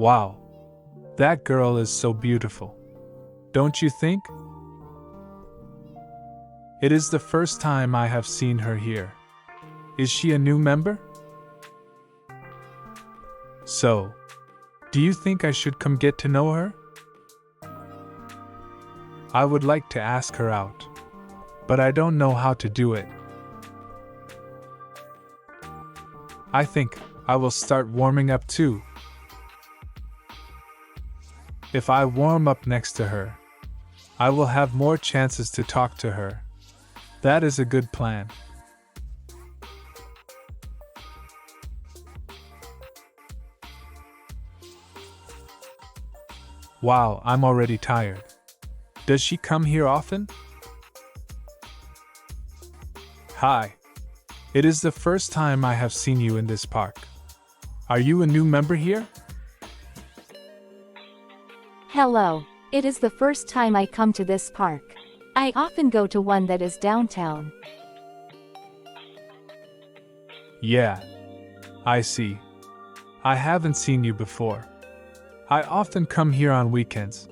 Wow, that girl is so beautiful. Don't you think? It is the first time I have seen her here. Is she a new member? So, do you think I should come get to know her? I would like to ask her out, but I don't know how to do it. I think I will start warming up too. If I warm up next to her, I will have more chances to talk to her. That is a good plan. Wow, I'm already tired. Does she come here often? Hi. It is the first time I have seen you in this park. Are you a new member here? Hello. It is the first time I come to this park. I often go to one that is downtown. Yeah. I see. I haven't seen you before. I often come here on weekends.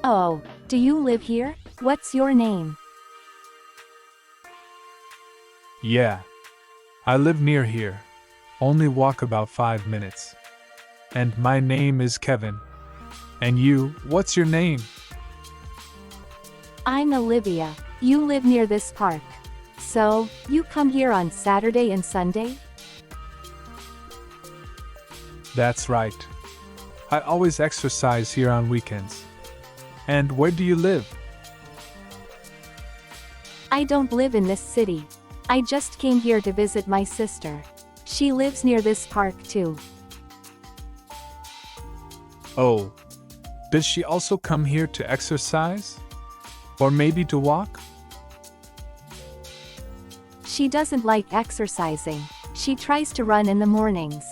Oh, do you live here? What's your name? Yeah. I live near here. Only walk about 5 minutes. And my name is Kevin. And you, what's your name? I'm Olivia. You live near this park. So, you come here on Saturday and Sunday? That's right. I always exercise here on weekends. And where do you live? I don't live in this city. I just came here to visit my sister. She lives near this park too. Oh. Does she also come here to exercise? Or maybe to walk? She doesn't like exercising. She tries to run in the mornings.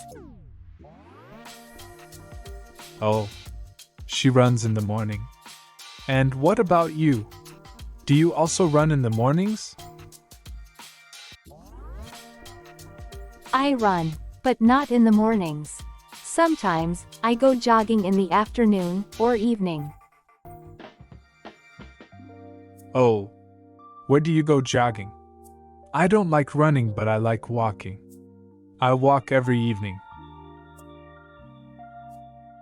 Oh. She runs in the morning. And what about you? Do you also run in the mornings? I run, but not in the mornings. Sometimes, I go jogging in the afternoon or evening. Oh. Where do you go jogging? I don't like running, but I like walking. I walk every evening.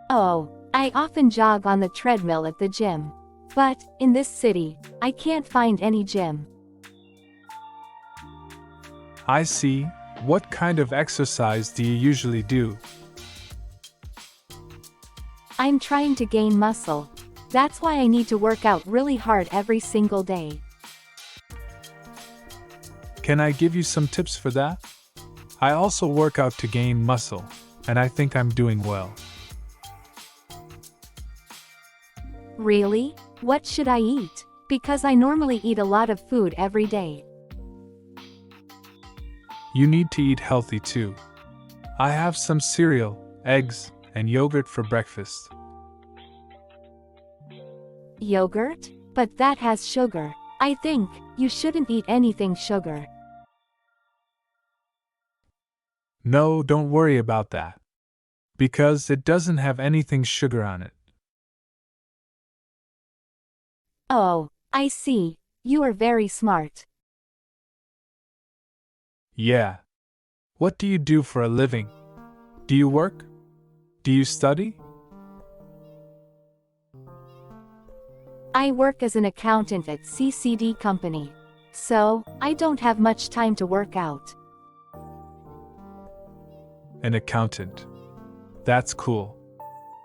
Oh, I often jog on the treadmill at the gym. But, in this city, I can't find any gym. I see. What kind of exercise do you usually do? I'm trying to gain muscle. That's why I need to work out really hard every single day. Can I give you some tips for that? I also work out to gain muscle, and I think I'm doing well. Really? What should I eat? Because I normally eat a lot of food every day. You need to eat healthy too. I have some cereal, eggs, and yogurt for breakfast. Yogurt? But that has sugar. I think you shouldn't eat anything sugar. No, don't worry about that. Because it doesn't have anything sugar on it. Oh, I see. You are very smart. Yeah. What do you do for a living? Do you work? Do you study? I work as an accountant at CCD company. So, I don't have much time to work out. An accountant. That's cool.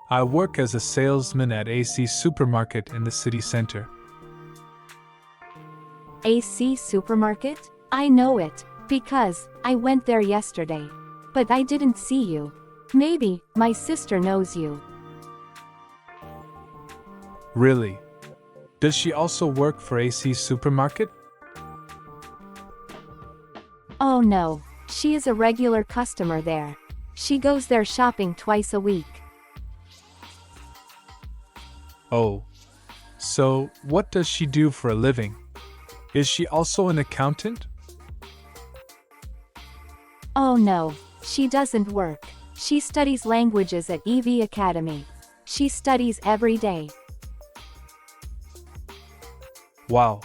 I work as a salesman at AC Supermarket in the city center. AC Supermarket? I know it, because I went there yesterday. But I didn't see you. Maybe my sister knows you. Really? Does she also work for AC Supermarket? Oh no, she is a regular customer there. She goes there shopping twice a week. Oh. So, what does she do for a living? Is she also an accountant? Oh no, she doesn't work. She studies languages at EV Academy. She studies every day. Wow.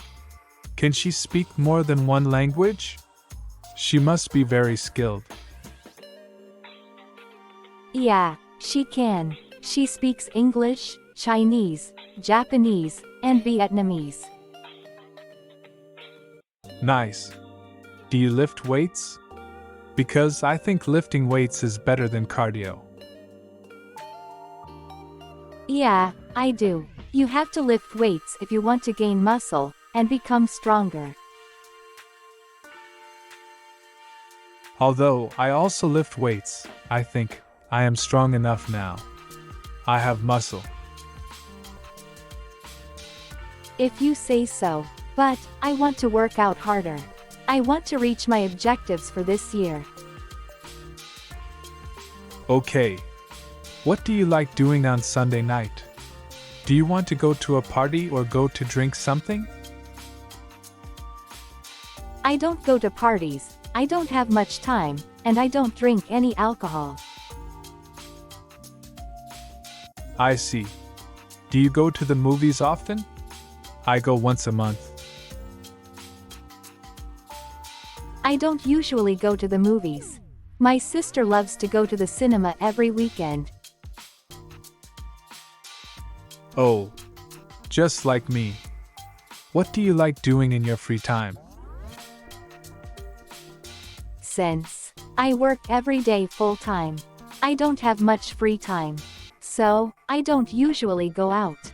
Can she speak more than one language? She must be very skilled. Yeah, she can. She speaks English, Chinese, Japanese, and Vietnamese. Nice. Do you lift weights? Because I think lifting weights is better than cardio. Yeah, I do. You have to lift weights if you want to gain muscle and become stronger. Although I also lift weights, I think I am strong enough now. I have muscle. If you say so. But I want to work out harder. I want to reach my objectives for this year. Okay. What do you like doing on Sunday night? Do you want to go to a party or go to drink something? I don't go to parties, I don't have much time, and I don't drink any alcohol. I see. Do you go to the movies often? I go once a month. I don't usually go to the movies. My sister loves to go to the cinema every weekend. Oh, just like me. What do you like doing in your free time? Since I work every day full time, I don't have much free time. So, I don't usually go out.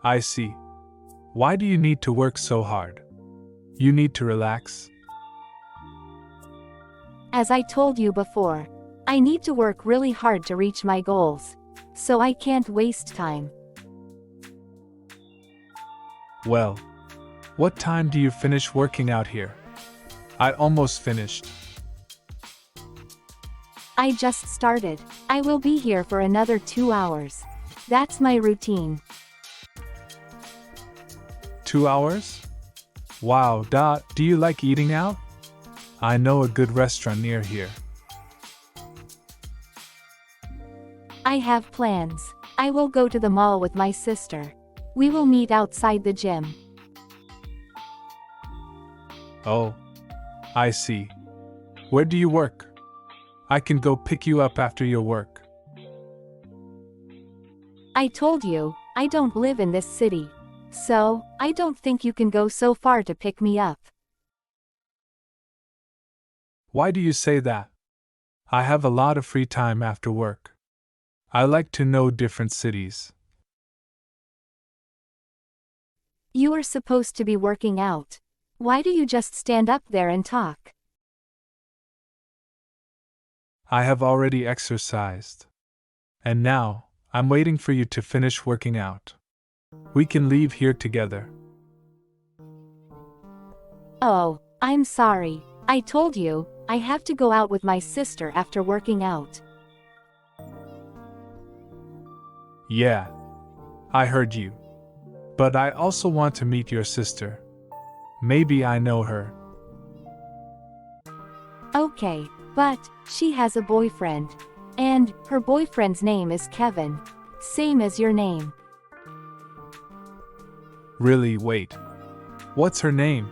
I see. Why do you need to work so hard? You need to relax? As I told you before, I need to work really hard to reach my goals. So I can't waste time. Well, what time do you finish working out here? I almost finished. I just started. I will be here for another 2 hours. That's my routine. 2 hours? Wow, do you like eating out? I know a good restaurant near here. I have plans. I will go to the mall with my sister. We will meet outside the gym. Oh, I see. Where do you work? I can go pick you up after your work. I told you, I don't live in this city. So, I don't think you can go so far to pick me up. Why do you say that? I have a lot of free time after work. I like to know different cities. You are supposed to be working out. Why do you just stand up there and talk? I have already exercised. And now, I'm waiting for you to finish working out. We can leave here together. Oh, I'm sorry. I told you, I have to go out with my sister after working out. Yeah, I heard you. But I also want to meet your sister. Maybe I know her. Okay, but she has a boyfriend. And her boyfriend's name is Kevin. Same as your name. Really, wait. What's her name?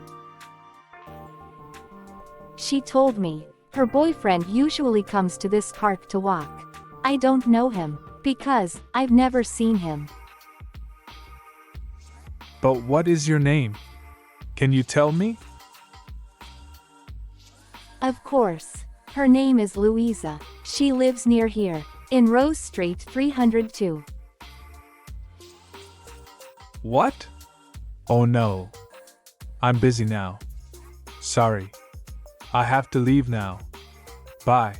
She told me, her boyfriend usually comes to this park to walk. I don't know him, because I've never seen him. But what is your name? Can you tell me? Of course. Her name is Louisa. She lives near here, in Rose Street 302. What? Oh no. I'm busy now. Sorry. I have to leave now. Bye.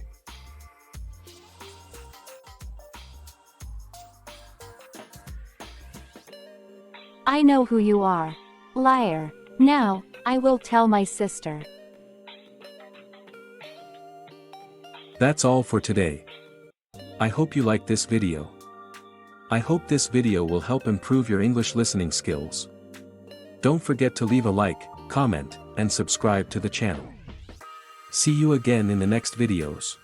I know who you are. Liar. Now, I will tell my sister. That's all for today. I hope you liked this video. I hope this video will help improve your English listening skills. Don't forget to leave a like, comment, and subscribe to the channel. See you again in the next videos.